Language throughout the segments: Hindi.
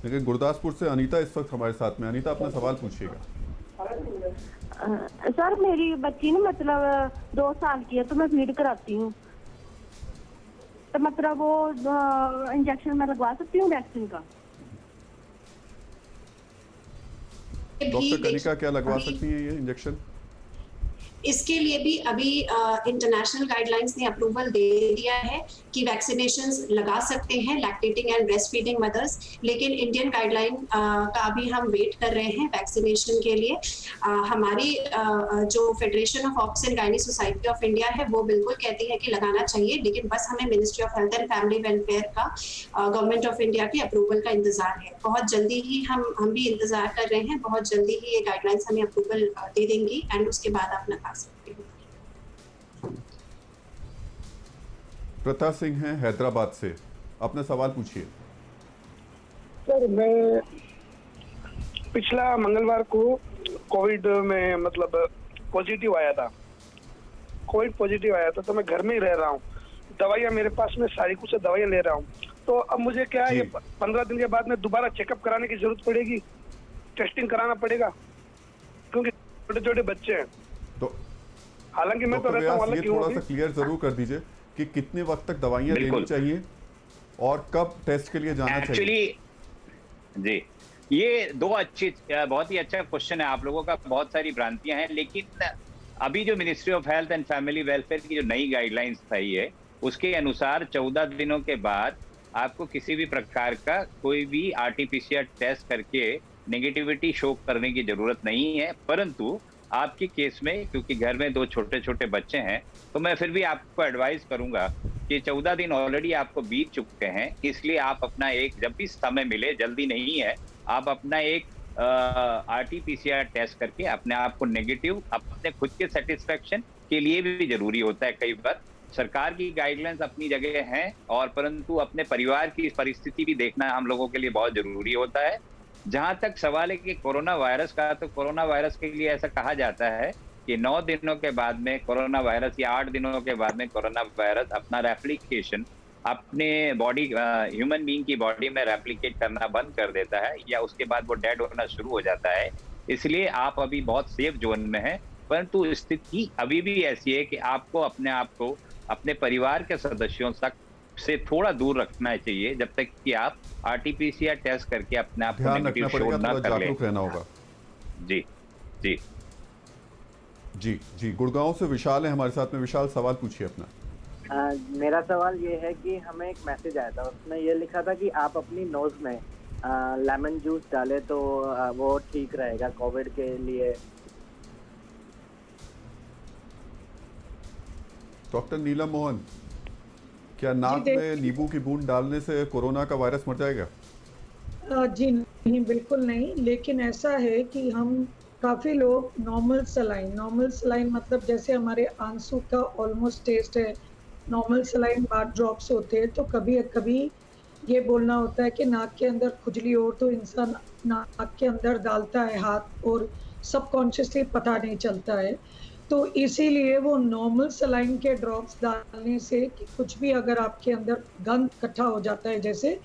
लेकिन गुरदासपुर से अनीता इस वक्त हमारे साथ में। अनीता, अपना सवाल पूछिएगा। सर मेरी बच्ची ना मतलब 2 साल की है, तो मैं फीड कराती हूँ, तो मतलब वो इंजेक्शन मैं लगवा सकती हूँ वैक्सीन का? डॉक्टर कनिका, क्या लगवा सकती हैं ये इंजेक्शन? इसके लिए भी अभी इंटरनेशनल गाइडलाइंस ने अप्रूवल दे दिया है कि वैक्सीनेशंस लगा सकते हैं lactating and breast feeding mother's, लेकिन इंडियन गाइडलाइन का भी हम वेट कर रहे हैं वैक्सीनेशन के लिए। हमारी जो federation of obs and gynae society of India है वो बिल्कुल कहती है कि लगाना चाहिए, लेकिन बस हमें ministry of health and family welfare का, गवर्नमेंट ऑफ इंडिया के अप्रूवल का इंतजार है। बहुत जल्दी ही हम भी इंतजार कर रहे हैं, बहुत जल्दी ही ये गाइडलाइंस हमें अप्रूवल दे देंगी एंड उसके बाद आप लगा सकते हैं। प्रथा सिंह हैं हैदराबाद से, अपना सवाल पूछिए। सर मैं पिछला मंगलवार को कोविड में मतलब पॉजिटिव आया था, तो मैं घर में ही रह रहा हूँ। दवाइयाँ मेरे पास में सारी कुछ दवाइयाँ ले रहा हूँ, तो अब मुझे क्या है, ये 15 दिन के बाद में दोबारा चेकअप कराने की जरूरत पड़ेगी, टेस्टिंग कराना पड़ेगा, क्योंकि छोटे छोटे बच्चे हैं। तो हालांकि मैं तो रहता हूँ, ये थोड़ा सा क्लियर जरूर कर दीजिए कि कितने वक्त तक दवाइयाँ लेनी चाहिए और कब टेस्ट के लिए जाना चाहिए। एक्चुअली जी, ये बहुत ही अच्छा क्वेश्चन है। आप लोगों का बहुत सारी भ्रांतियां हैं, लेकिन अभी जो ministry of health and family welfare की जो नई गाइडलाइंस आई है उसके अनुसार 14 दिनों के बाद आपको किसी भी प्रकार का कोई भी आरटीपीसीआर टेस्ट करके नेगेटिविटी शो करने की जरूरत नहीं है। परंतु आपके केस में, क्योंकि घर में 2 छोटे छोटे बच्चे हैं, तो मैं फिर भी आपको एडवाइस करूंगा कि 14 दिन ऑलरेडी आपको बीत चुके हैं, इसलिए आप अपना एक, जब भी समय मिले, जल्दी नहीं है, आप अपना एक आरटीपीसीआर टेस्ट करके अपने आप को नेगेटिव, अपने खुद के सेटिस्फेक्शन के लिए भी जरूरी होता है। कई बार सरकार की गाइडलाइंस अपनी जगह हैं, और परंतु अपने परिवार की परिस्थिति भी देखना हम लोगों के लिए बहुत जरूरी होता है। जहां तक सवाल है कि कोरोना वायरस का, तो कोरोना वायरस के लिए ऐसा कहा जाता है कि 9 दिनों के बाद में कोरोना वायरस, या 8 दिनों के बाद में कोरोना वायरस अपना रेप्लिकेशन अपने बॉडी, ह्यूमन बीइंग की बॉडी में रेप्लिकेट करना बंद कर देता है, या उसके बाद वो डेड होना शुरू हो जाता है। इसलिए आप अभी बहुत सेफ जोन में हैं, परंतु स्थिति अभी भी ऐसी है कि आपको अपने आप को अपने परिवार के सदस्यों तक से थोड़ा दूर रखना चाहिए, जब तक कि आप आरटीपीसीआर टेस्ट करके अपने आप को नेगेटिव शो ना कर लें। रहना होगा। जी जी जी जी, गुड़गांव से विशाल है हमारे साथ में। विशाल, सवाल पूछिए अपना। मेरा सवाल ये है कि हमें एक मैसेज आया था, उसमें ये लिखा था कि आप अपनी नोज में लेमन जूस डालें तो वो ठीक रहेगा कोविड के लिए। डॉक्टर नीलम मोहन, क्या नाक में नींबू की बूंद डालने से कोरोना का वायरस मर जाएगा? जी नहीं, बिल्कुल नहीं। लेकिन ऐसा है कि हम काफ़ी लोग नॉर्मल सलाइन मतलब जैसे हमारे आंसू का ऑलमोस्ट टेस्ट है, नॉर्मल सलाइन बाद ड्रॉप्स होते हैं, तो कभी कभी ये बोलना होता है कि नाक के अंदर खुजली हो तो इंसान नाक के अंदर डालता है हाथ, और सबकॉन्शियसली पता नहीं चलता है। तो इसीलिए वो नॉर्मल सलाइन के ड्रॉप्स डालने से कि कुछ भी अगर आपके अंदर गंद इकट्ठा हो जाता है जैसे,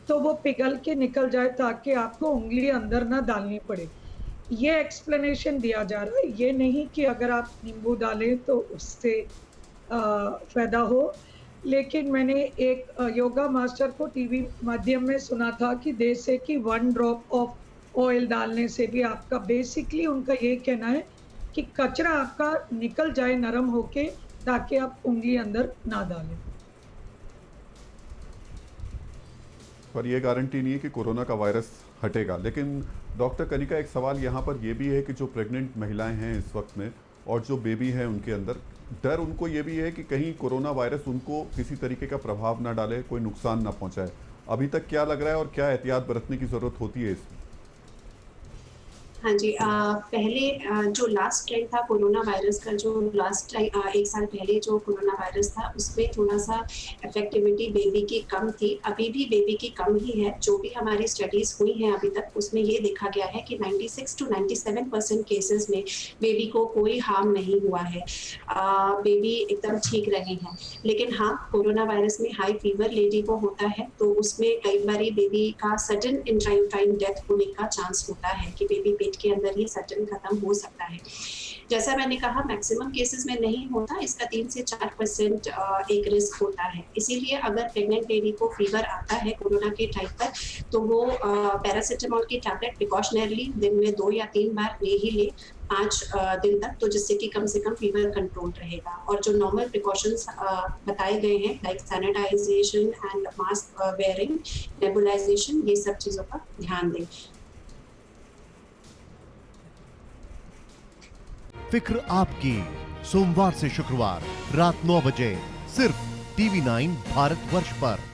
तो वो पिघल के निकल जाए, ताकि आपको उंगली अंदर ना डालनी पड़े। ये एक्सप्लेनेशन दिया जा रहा है, ये नहीं कि अगर आप नींबू डालें तो उससे फ़ायदा हो। लेकिन मैंने एक योगा मास्टर को टीवी माध्यम में सुना था कि दे से कि 1 ड्रॉप ऑफ ऑयल डालने से भी आपका, बेसिकली उनका ये कहना है कि कचरा आपका निकल जाए नरम होके, ताकि आप उंगली अंदर ना डालें। पर यह गारंटी नहीं है कि कोरोना का वायरस हटेगा। लेकिन डॉक्टर कनिका, एक सवाल यहाँ पर यह भी है कि जो प्रेग्नेंट महिलाएं हैं इस वक्त में, और जो बेबी है उनके अंदर डर उनको ये भी है कि कहीं कोरोना वायरस उनको किसी तरीके का प्रभाव ना डाले, कोई नुकसान ना पहुंचाए। अभी तक क्या लग रहा है और क्या एहतियात बरतने की ज़रूरत होती है इसमें? हाँ जी, पहले जो लास्ट ट्रेंड था कोरोना वायरस का, जो लास्ट एक साल पहले जो कोरोना वायरस था, उसमें थोड़ा सा इफेक्टिविटी बेबी की कम थी। अभी भी बेबी की कम ही है। जो भी हमारी स्टडीज हुई हैं अभी तक, उसमें ये देखा गया है कि 96 to 97% केसेस में बेबी को कोई हार्म नहीं हुआ है। बेबी एकदम ठीक रहे हैं। लेकिन हाँ, कोरोना वायरस में हाई फीवर लेडी को होता है, तो उसमें कई बार बेबी का सडन इंट्रायूटाइन डेथ होने का चांस होता है कि बेबी पेट के अंदर ही सडन खत्म हो सकता है। जैसा मैंने कहा, मैक्सिमम केसेस में नहीं होता, इसका 3 से 4% एक रिस्क होता है। इसीलिए अगर प्रेग्नेंट लेडी को फीवर आता है कोरोना के टाइम पर, तो वो पैरासिटामोल की टैबलेट प्रिकॉशनरली दिन में 2 या 3 बार ले ही ले 5 दिन तक, तो जिससे कि कम से कम फीवर कंट्रोल रहेगा। और जो नॉर्मल प्रिकॉशंस बताए गए हैं, like sanitization and mask wearing, nebulization, ये सब चीज़ों का ध्यान दें। फिक्र आपकी, सोमवार से शुक्रवार रात 9 बजे सिर्फ TV9 भारतवर्ष पर।